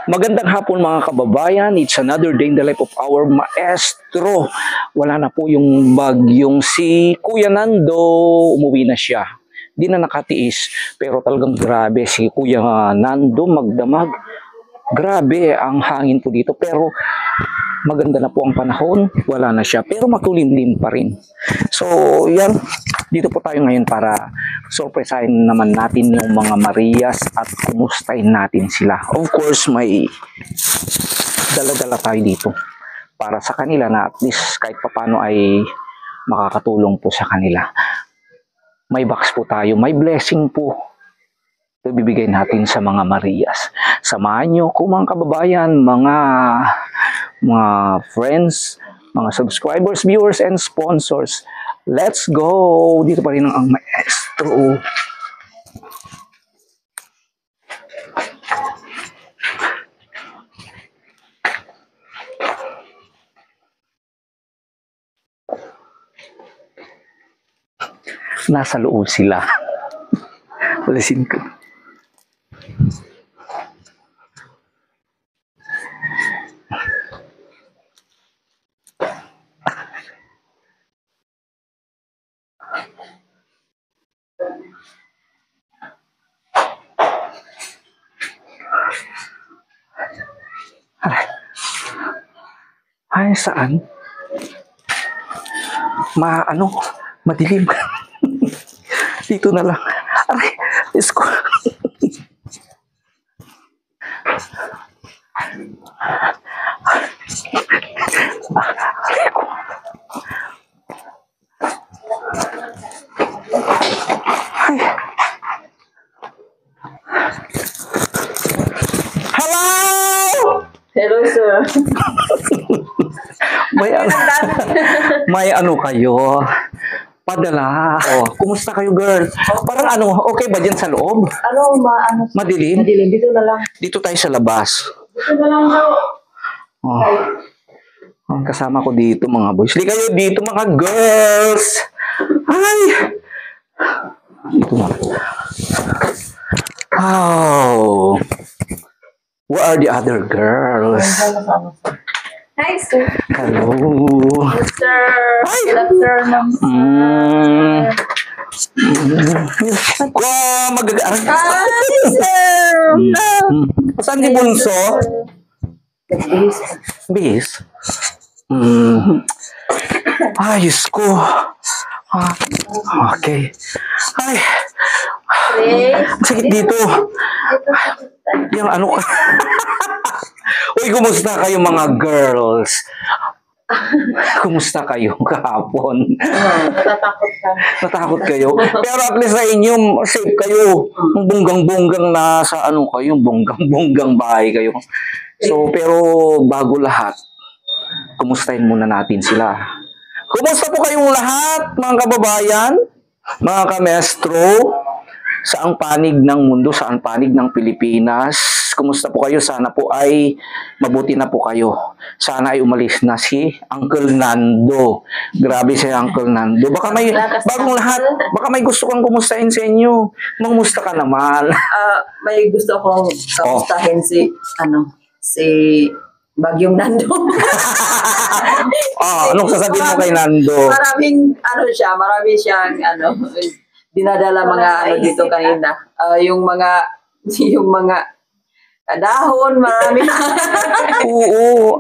Magandang hapon mga kababayan. It's another day in the life of our maestro. Wala na po yung bagyong si Kuya Nando. Umuwi na siya. Di na nakatiis. Pero talagang grabe si Kuya Nando magdamag. Grabe ang hangin po dito. Pero maganda na po ang panahon. Wala na siya. Pero makulimlim pa rin. So yan. Dito po tayo ngayon para surpresahin naman natin yung mga Marias at kumustahin natin sila. Of course, may dala-dala tayo dito para sa kanila na at least kahit papano ay makakatulong po sa kanila. May box po tayo, may blessing po. Ito bibigay natin sa mga Marias. Samahan nyo kung mga kababayan, mga friends, mga subscribers, viewers, and sponsors. Let's go! Dito pa rin ang maestro. Nasa loob sila. Alisin ko. Ay, saan? Madilim. Dito na lang. Aray, Diyos ko. Aray ko. Ay. Hello! Hello, sir. May ano kayo? Padala. Oh, kumusta kayo, girl? Parang okay ba dyan sa loob? Madilim? Madilim. Dito na lang. Dito tayo sa labas. Dito na lang daw. Oh. Ang kasama ko dito, mga boys. Hindi kayo dito, mga girls. Ay! Dito na. Oh. Where are the other girls? Hi, sir. Hello. Hello, sir. Good afternoon, sir. Mag-aaral. Hi, sir. Saan si Bunso? Bis. Ayos ko. Okay. Ay. Sakit dito. Yung ano ka. Uy, kumusta kayo mga girls? Kumusta kayo kahapon? Natatakot ka. Natakot kayo? Pero at least sa inyo, safe kayo. Bonggang-bonggang na sa kayo, bonggang-bonggang bahay kayo. So, pero bago lahat, kumustahin muna natin sila. Kumusta po kayong lahat, mga kababayan? Mga kamestro? Saang panig ng mundo, saan panig ng Pilipinas? Kumusta po kayo? Sana po ay mabuti na po kayo. Sana ay umalis na si Uncle Nando. Grabe si Uncle Nando. Baka may bagong lahat. Baka may gusto kang kumustahin sa inyo. Mangumusta ka naman. May gusto akong kamustahin si Bagyong Nando. Anong sasabihin mo kay Nando? Marami siyang dinadala mga dito kanina. Yung mga dahon, marami. Oo.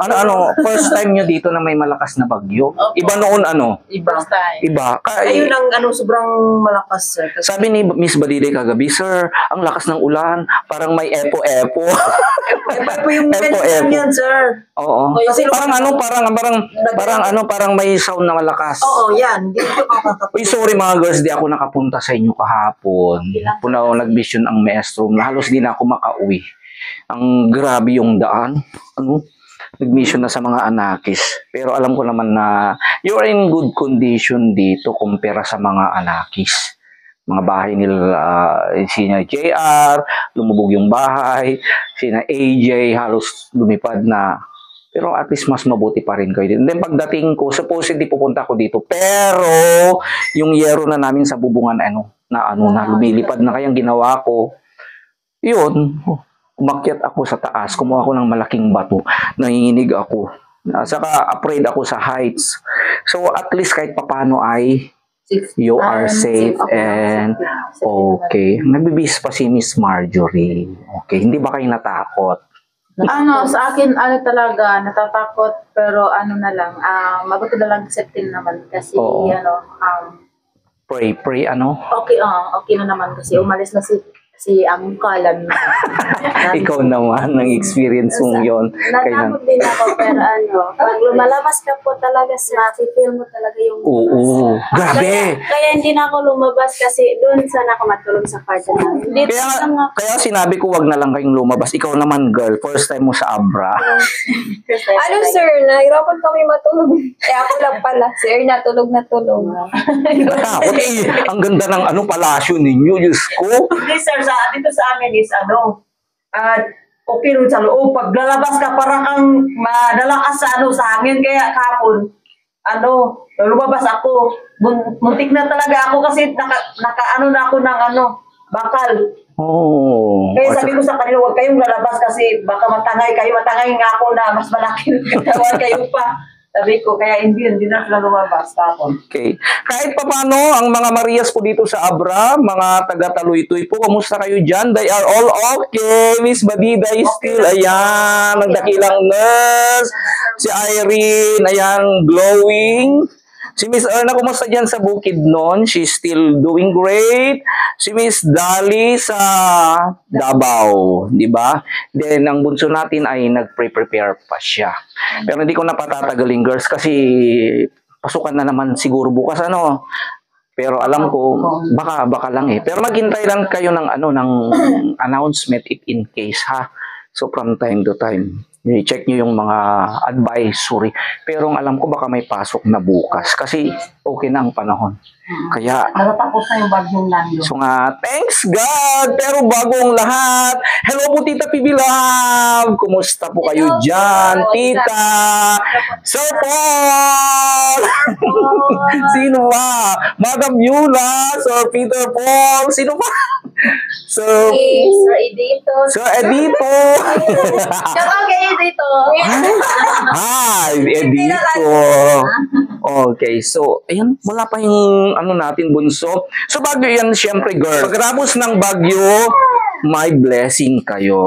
First time nyo dito na may malakas na bagyo. Iba noon Iba. Ayun ang sobrang malakas, sir. Kasi sabi ni Miss Badiday kagabi, sir, ang lakas ng ulan, parang may epo-epo. Epo yung mention yan, sir. Oo. Kasi parang may sound na malakas. Oo, yan. Uy, sorry mga girls, di ako nakapunta sa inyo kahapon. Puna ako nag-mission ang maestro. Halos di na ako makauwi. Ang grabe yung daan. Nag-mission na sa mga Anakis. Pero alam ko naman na you're in good condition dito kumpara sa mga Anakis. Mga bahay nila, sina JR, lumubog yung bahay. Sina AJ, halos lumipad na. Pero at least mas mabuti pa rin kayo dito. Then pagdating ko, supposedly pupunta ko dito. Pero yung yero na namin sa bubungan, na ano na lumilipad na, kayang ginawa ko, yun, umakyat ako sa taas, kumuha ako ng malaking bato, nanginginig ako. Saka afraid ako sa heights. So at least kahit papano ay you are safe and okay. Nagbibis pa si Miss Marjorie. Okay, hindi ba kayo natakot? Sa akin, talaga, natatakot, pero na lang, mabuti na lang discipline naman kasi, Oo. Pray, okay na naman kasi umalis na si ang kalan. Ikaw naman, ang experience mong yun. Natakot din ako, pero pag lumalabas ka po talaga, ma-feel mo talaga yung Oo, grabe. Kaya hindi na ako lumabas kasi doon sana ako matulog sa kwarto namin. Dito lang ako. Kaya sinabi ko wag na lang kayong lumabas. Ikaw naman, girl, first time mo sa Abra. Sir, nahirapan kami matulog. Ako lang pala, sir, natulog na tulog. Natakot ang ganda ng palasyo ninyo, Diyos ko. Hindi, sir, dito sa amin is okay rin sa loob. Pag lalabas ka, parang kang madalakas sa hangin. Kaya kahapon, lumabas ako. Muntik na talaga ako kasi naka na ako ng bakal. Oh. Kaya sabi ko sa kanila, huwag kayong lalabas kasi baka matangay kayo. Matangay nga ako na mas malaki katawan kayo pa. Sabi ko, kaya hindi na sila lumabas tapon. Okay. Kahit pa paano, ang mga Marias po dito sa Abra, mga taga-Taluytoy po, kamusta kayo dyan? They are all okay. Miss Badida is still, ayan, nagdakilang nurse. Si Irene, ayan, glowing. Si Miss Erna, kumusta dyan sa Bukidnon? She's still doing great. Si Miss Dali sa Davao, di ba? Then, ang bunso natin ay nag-prepare pa siya. Pero hindi ko na patatagalin, girls, kasi pasukan na naman siguro bukas, Pero alam ko, baka lang eh. Pero maghintay lang kayo ng ng announcement if in case, ha? So, from time to time, i-check nyo yung mga advisory. Pero ang alam ko, baka may pasok na bukas. Kasi okay na ang panahon. Kaya, Natatapos na yung bagyong Nando. so nga, thanks God! Pero bago ang lahat, hello po Tita PB Love! Kumusta po kayo dyan? Tita! Sir Paul! Sino ba? Madam Yula! Sir Peter Paul! Sino ba? Sir Edito. Sir Edito! Okay, Edito. Hi, Edito! Okay, so, ayan, wala pa yung natin, bunso. So, Baguio yan, syempre, girl. Pagkatapos ng Baguio, may blessing kayo.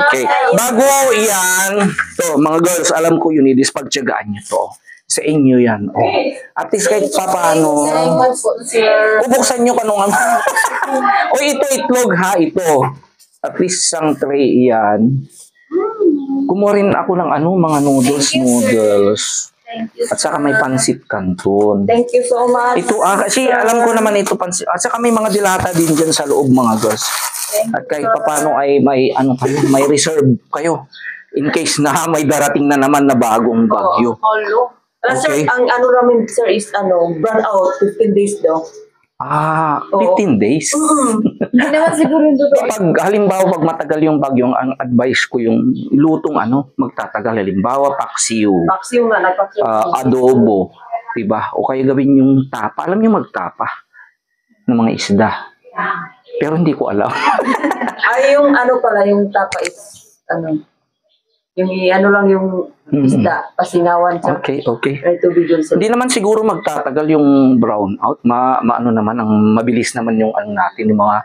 Okay. Bago yan, to, mga girls, alam ko yun, pagtyagaan nyo to. Sa inyo yan. Oh. At least kahit paano, ubuksan nyo kanong o ito, itlog ha, ito. At least isang tray yan. Kumuha rin ako ng mga noodles. At saka may pansit canton. Thank you so much. Ito, kasi alam ko naman ito pansit. At saka may mga dilata din dyan sa loob, mga girls. At kahit papano ay may, may reserve kayo. In case na may darating na naman na bagong bagyo. Sir, ang namin, sir, is brand out, 15 days daw. 15 days. Hindi naman siguro yung Halimbawa, pag matagal yung bagyo, ang advice ko yung lutong magtatagal. Halimbawa, paksiw. Paksiw nga, nagpaksiw. Adobo. Diba? O kaya gawin yung tapa. Alam niyo magtapa ng mga isda. Pero hindi ko alam. Yung pala, yung tapa is, yung lang yung isda, pasingawan siya. Okay. Ay, tubig yun sir. Hindi naman siguro magtatagal yung brown out. Maano naman, ang mabilis naman yung natin, yung mga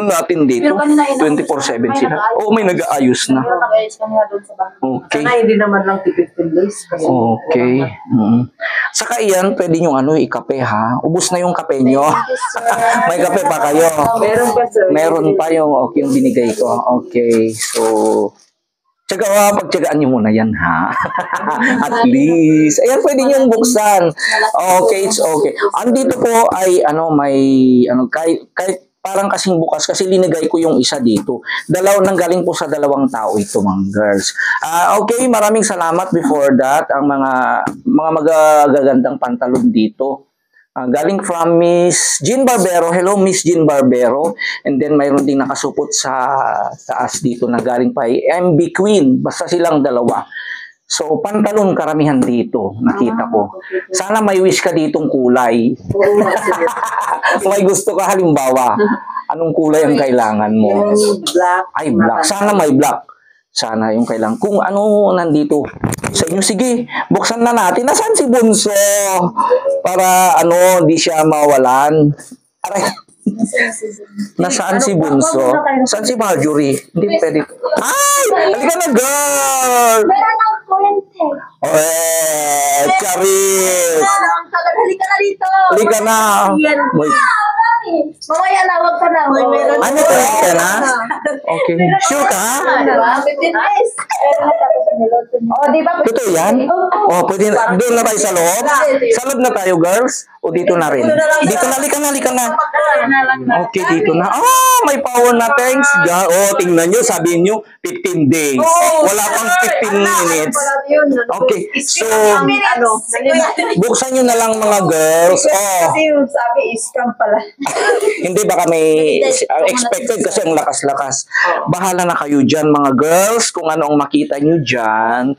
natin dito. 24/7 sila. May nag-aayos na. Okay. Sana hindi naman lang 15 days. Okay. Saka iyan, pwede nyo ikape ha. Ubus na yung kape nyo. May kape pa kayo. Meron pa sir. Meron pa yung binigay ko. Okay. So, pagtyagaan nyo muna yan, ha? At least. Ayan, pwede nyo buksan. Okay, it's okay. Andito po ay, kahit parang kasing bukas, kasi linagay ko yung isa dito. Nanggaling po sa dalawang tao ito, mga girls. Okay, maraming salamat before that. Ang mga magagandang pantalon dito. Galing from Miss Jean Barbero. Hello, Miss Jean Barbero. And then, mayroon din nakasupot sa taas dito na galing pa MB Queen. Basta silang dalawa. So, pantalon karamihan dito, nakita ko. Sana may wish ka ditong kulay. May gusto ka halimbawa, anong kulay ang kailangan mo? Black. Ay, black. Sana may black. Sana yung kailangan. Kung ano nandito sa inyo, sige, buksan na natin. Nasaan si Bunso? Para di siya mawalan. Aray. Nasaan si Bunso? Saan si Marjorie? Hindi pwede. Ay! Halika na, girl! Meron ako kurente. Charis! Halika na dito. Halika na. Wait. Mamaya na, wag ka na. Ano to? Ka na? Okay. Sure ka? Diba? 15 days. Oh, di ba? Totoo yan? Oh, pwede na. Doon na tayo sa loob? Sa loob na tayo, girls? O dito na rin? Dito na, halika na. Okay, dito na. May power na. Thanks, God. Oh, tingnan nyo. Sabihin nyo, 15 days. Wala pang 15 minutes. Okay, so, buksan nyo na lang mga girls. Oh. Kasi yung sabi is scam pala. Hindi, baka may expected kasi ang lakas-lakas. Bahala na kayo dyan, mga girls. Kung ano ang makita nyo dyan,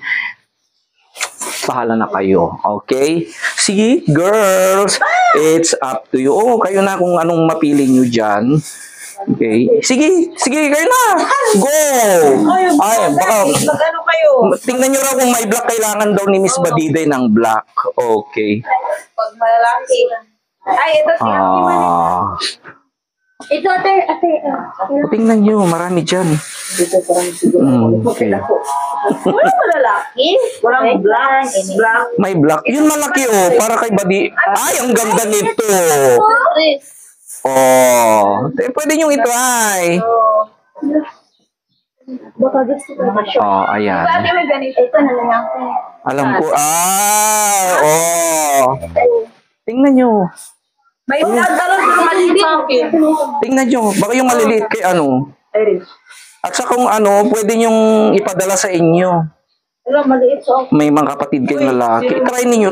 bahala na kayo. Okay? Sige, girls. It's up to you. Oh, kayo na kung anong mapili nyo dyan. Okay? Sige, kayo na. Go! Ay, baka... Mag-ano kayo? Tingnan nyo raw kung may black. Kailangan daw ni Miss Badiday ng black. Okay. Pag malaki. Ay, ito siya. Ito, ate. Tingnan nyo, marami dyan. Okay. Wala malalaki. Walang black. Black. May black. Yun malaki para kay Badi. Ay, ang ganda nito. Pwede nyo i-try. Baka gusto ko na siya. Ayan. Ate, may ganito. Ito na lang ako. Alam ko. Tingnan nyo. May dalon pero maliit. Tingnan nyo. Baka yung maliliit kay At sa kung pwede nyong ipadala sa inyo. Wala, maliit so. May mga kapatid kayong lalaki. Try ninyo.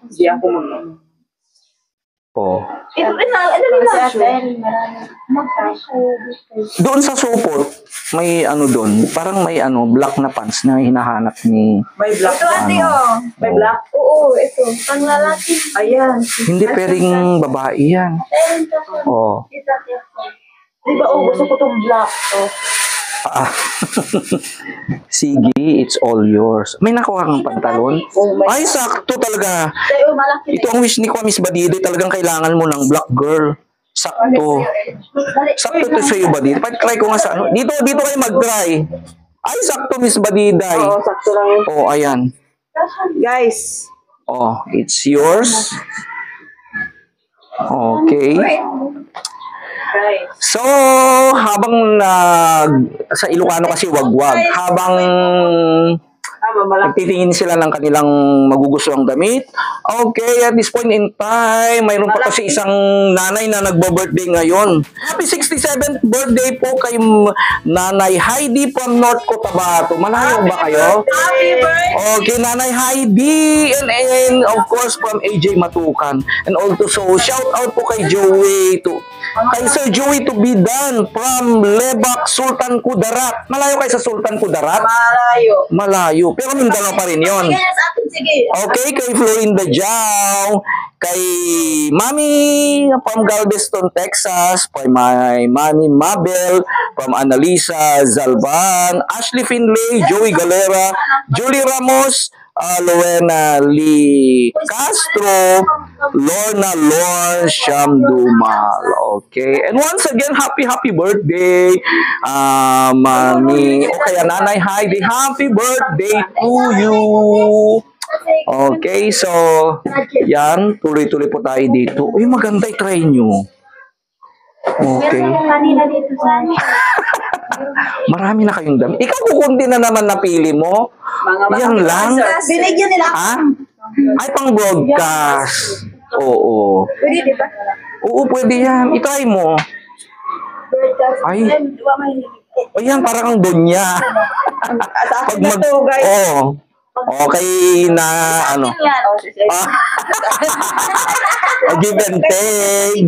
Hindi ako Ito rin na. Ano rin na? Doon sa supot, may doon. Parang may black na pants na hinahanap ni... May black. Ito, ate, May black? Oo, ito. Pang lalaki. Ayan. Hindi pwedeng babae yan. Di ba, gusto ko itong black. Sige, it's all yours. May nakuha kang pantalon? Ay, sakto talaga. Malaki. Ito ang wish ni Miss Badiday. Talagang kailangan mo ng black girl. Sakto. Sakto to sa iyo, Badiday. Try ko nga sa Dito kayo mag-try. Ay, sakto, Miss Badiday. Sakto lang yun. Ayan. Guys. It's yours. Okay. So, habang sa Ilocano kasi wagwag, habang nagtitingin sila ng kanilang magugustuhang damit. Okay, at this point in time, mayroon pa kasi isang nanay na nagbo-birthday ngayon. Happy 67th birthday po kay Nanay Heidi from North Cotabato. Malayo ba kayo? Happy birthday! Okay, Nanay Heidi and of course from AJ Matukan. And also, shout out po kay Sir Joey to be done from Lebak, Sultan Kudarat. Malayo kayo sa Sultan Kudarat? Malayo. Pero Mindanao pa rin yun. Okay, kay Florinda Jao, kay Mami from Galveston, Texas, kay my Mami Mabel from Analisa Zalban, Ashley Finlay, Joey Galera, Julie Ramos, Lorena Lee Castro, Lorna Shamdumal. Okay. And once again, happy birthday, Mami. O kaya Nanay Heidi, happy birthday to you. Okay, so, yan. Tuloy-tuloy po tayo dito. Uy, maganda, i-try nyo. Okay. Kanina dito sa Marami na kayong damit. Ikaw kukunti na naman napili mo. Yan lang. binigyan nila. Ay, pang broadcast. Oo. Pwede, di ba? Oo, pwede yan. I-try mo. Ay. Ayan, parang ang donya. Pag okay na give and take.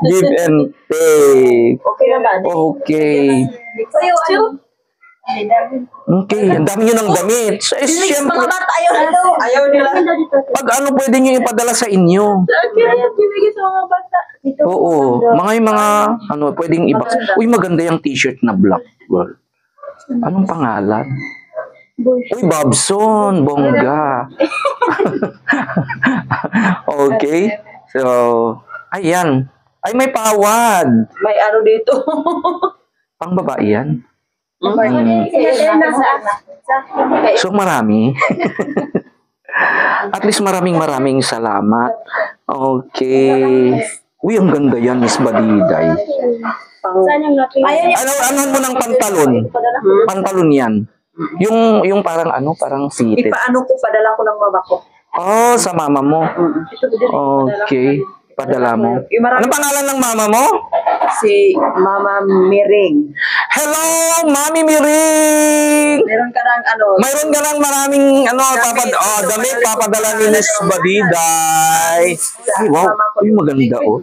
Give and take. Okay naman. Okay. Sa'yo, Okay, ang dami nyo ng damit. So, syempre, Mga bata, ayaw nila. pag ano pwede nyo ipadala sa inyo? Binigay sa mga bata. Oo, yung mga, ano, pwedeng i-box. Uy, maganda yung t-shirt na black, girl. Anong pangalan? Uy, Bobson, bongga. Okay, so, ayan. Ay, may pawad. May ano dito. Pang babae yan. Hmm. So, marami. At least maraming salamat. Okay. Uy, ang ganda yan, Miss Badiday. Ano mo ng pantalon? Pantalon yan. Yung parang ano, parang fitted. Ipaano ko, padala ko ng mama ko. Oh, sa mama mo. Okay. Padala mo. Ano pangalan ng mama mo? Si Mama Miring. Hello, Mami Miring! Meron ka ng ano. Mayroon ka lang maraming damit papadala ni Miss Badiday. Ay, wow. Uy, maganda oh.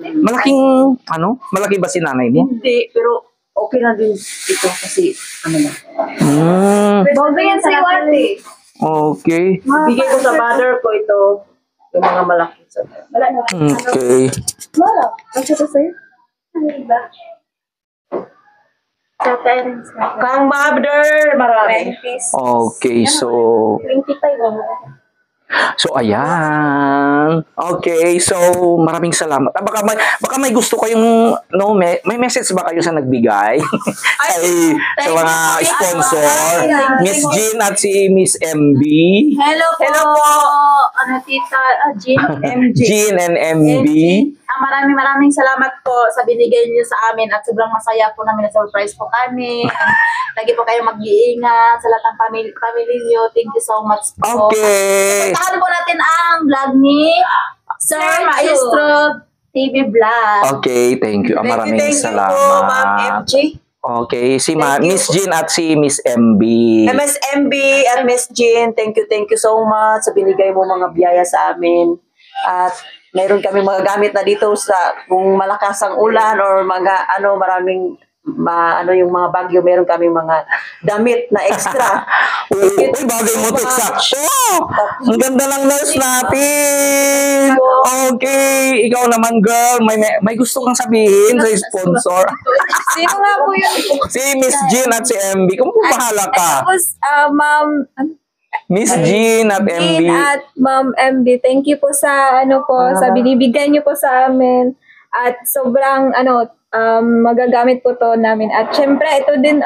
Malaki ba si nanay mo? Hindi, pero okay na din ito kasi ano na. Bobby yan si Wati. Okay. Bigay ko sa mother ko ito. Yung mga malaki. Okay. Wala. Ano sa sa'yo? Kang mother, marami. Okay, so 25 So, ayan. Okay, so, maraming salamat. Baka may gusto kayong, may message ba kayo sa nagbigay? Sa mga sponsor. Miss Jean at si Miss MB. Hello po. Hello po. Ano, tita? Jean. Jean and MB. Maraming salamat po sa binigay niyo sa amin at sobrang masaya po namin na surprise po kami. Lagi po kayo mag-iingat sa lahat ng family niyo. Thank you so much po. Okay. Puntahan po natin ang vlog ni Sir Maestro TV Vlog. Okay, thank you. Maraming Thank you po, Ma'am salamat. MG. Okay, si Thank you. Miss Jean at si Miss MB. MSMB at Miss Jean, thank you so much sa binigay mo mga biyaya sa amin. At mayroon kami mga gamit na dito sa kung malakas ang ulan or mga maraming yung mga bagyo, meron kami mga damit na extra. Uy, bagay mo to, sakto. Ang ganda ng nurse natin. Okay, ikaw naman girl, may gusto kang sabihin sa sponsor. Sino nga po yun? Si Miss Jean at si MB. Kung bahala ka. Tapos, Ma'am Miss Jean at MB. Jean at Ma'am MB, thank you po sa sa binibigay niyo po sa amin. At sobrang magagamit po to namin. At syempre ito din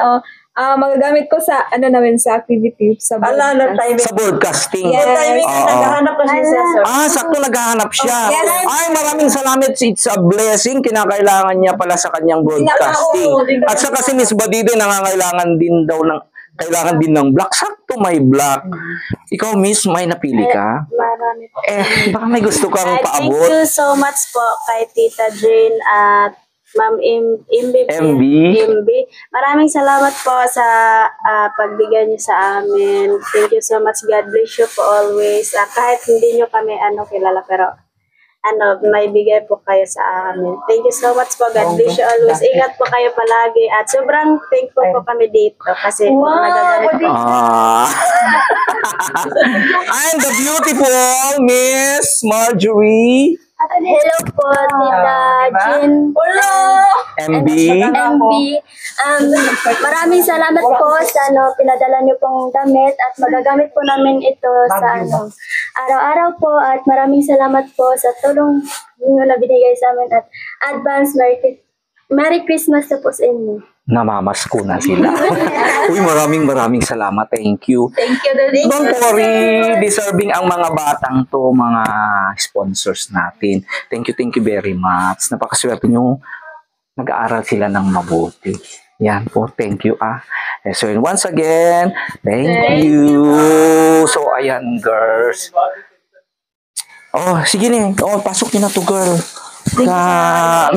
magagamit ko sa namin sa activity sa Sa broadcasting. Yes. Naghahanap pa siya, sir. Sakto naghahanap siya. Yes. Ay, maraming salamat. It's a blessing. Kinakailangan niya pala sa kanyang broadcasting. At saka si Miss Badide nangangailangan din daw kailangan din ng black. Sakto may black. Ikaw, Miss, may napili ka? Marami po. Baka may gusto kang Thank paabot. you so much po kay Tita Jane at Ma'am MB. Maraming salamat po sa pagbigay niyo sa amin. Thank you so much. God bless you po always. Kahit hindi niyo kami kilala, pero may bigay po kayo sa amin. Thank you so much po. God bless you always. Ingat po kayo palagi. At sobrang thankful po kami dito kasi nagagamit po. I'm the beautiful Miss Marjorie. Hello po, Tita Jean. Hello! MB. MB. Maraming salamat po sa pinadala niyo pong damit at magagamit po namin ito sa araw-araw po at maraming salamat po sa tulong niyo na binigay sa amin at advance Merry Christmas na po sa inyo. Namamas ko na sila. Uy, maraming salamat. Thank you. Thank you, Daddy. Don't worry, deserving ang mga batang to, mga sponsors natin. Thank you very much. Napakaswerte nyo, nag-aaral sila ng mabuti. Yan po, thank you So once again, thank you. So ayan, girls. Oh, sige na. Pasok nyo na to, girl.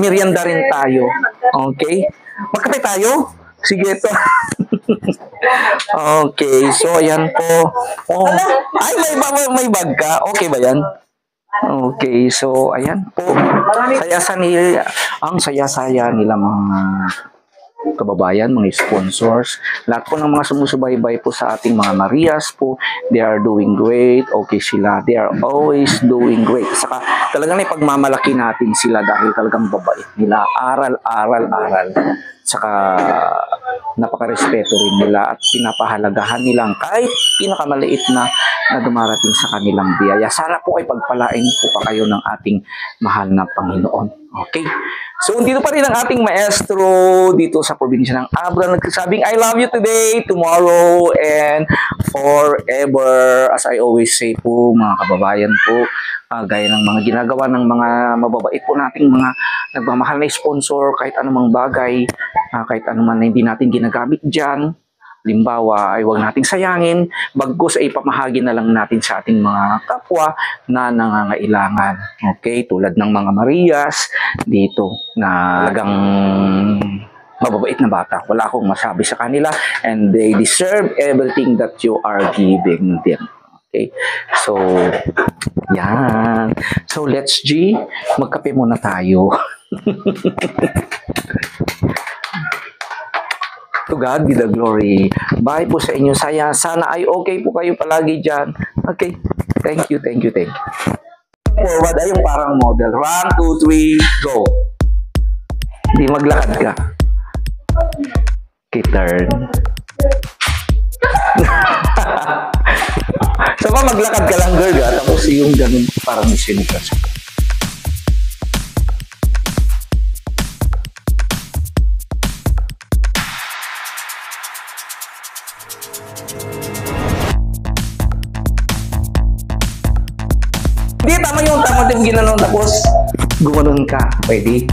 Merienda rin tayo. Okay? Magkape tayo? Sige ito. Okay, so ayan po. Ay, may bag ka. Okay ba yan? Okay, so ayan po. Ang saya-saya nila mga kababayan, mga sponsors, lahat po ng mga sumusubaybay po sa ating mga Marias po, they are doing great, okay sila, they are always doing great. Saka talagang ipagmamalaki natin sila dahil talagang babait nila, aral. Saka napaka-respeto rin nila at pinapahalagahan nilang kahit pinakamaliit na dumarating sa kanilang biyaya. Sana po ay pagpalain po pa kayo ng ating mahal na Panginoon. Okay? So, dito pa rin ang ating maestro dito sa probinsya ng Abra nagsasabing, I love you today, tomorrow, and forever. As I always say po, mga kababayan po, gaya ng mga ginagawa ng mga mababait po nating mga nagmamahal na sponsor, kahit anumang bagay, kahit anuman na hindi natin ginagamit dyan, limbawa ay huwag nating sayangin, bagkus ay ipamahagi na lang natin sa ating mga kapwa na nangangailangan. Okay, tulad ng mga Marias dito na talagang mababait na bata. Wala akong masabi sa kanila and they deserve everything that you are giving them. Okay, so yan. So let's magkape muna tayo. To God be the glory. Bye po sa inyo. Sana ay okay po kayo palagi dyan. Okay. Thank you. Forward ay yung parang model. 1, 2, 3, go. Hindi maglakad ka. Okay, turn. So pa maglakad ka lang, girl, tapos yung ganun parang mission ka. Hindi, tama din ginanong tapos gumanon ka. Pwede.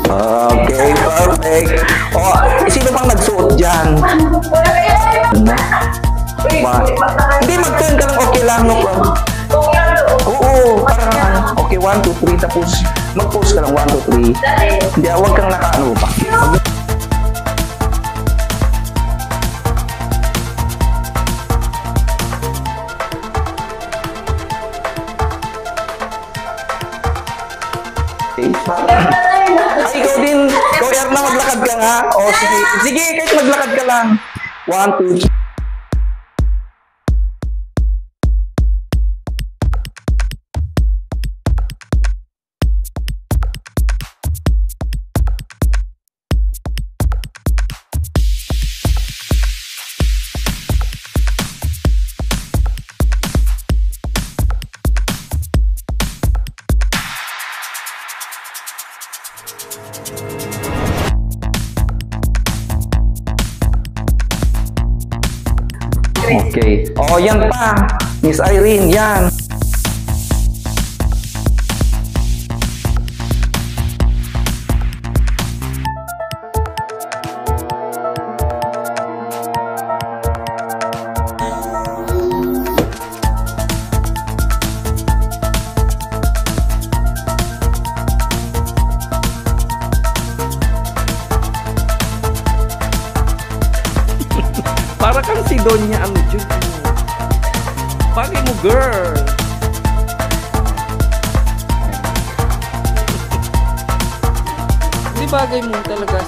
Okay, perfect. Sino pang nagsuot dyan? Hindi, mag-turn ka lang, okay lang, no problem. Oo, parang okay, 1, 2, 3, tapos mag-post ka lang, 1, 2, 3. Hindi, huwag kang naka-ano pa. Ikaw din, ikaw na maglakad ka nga. O, sige, kahit maglakad ka lang. 1, 2, 3. Okay. Oh, yan pa. Miss Irene, yan. Para kang si Donya ang Jun. Bagay mo, girl. Hindi bagay mo talaga.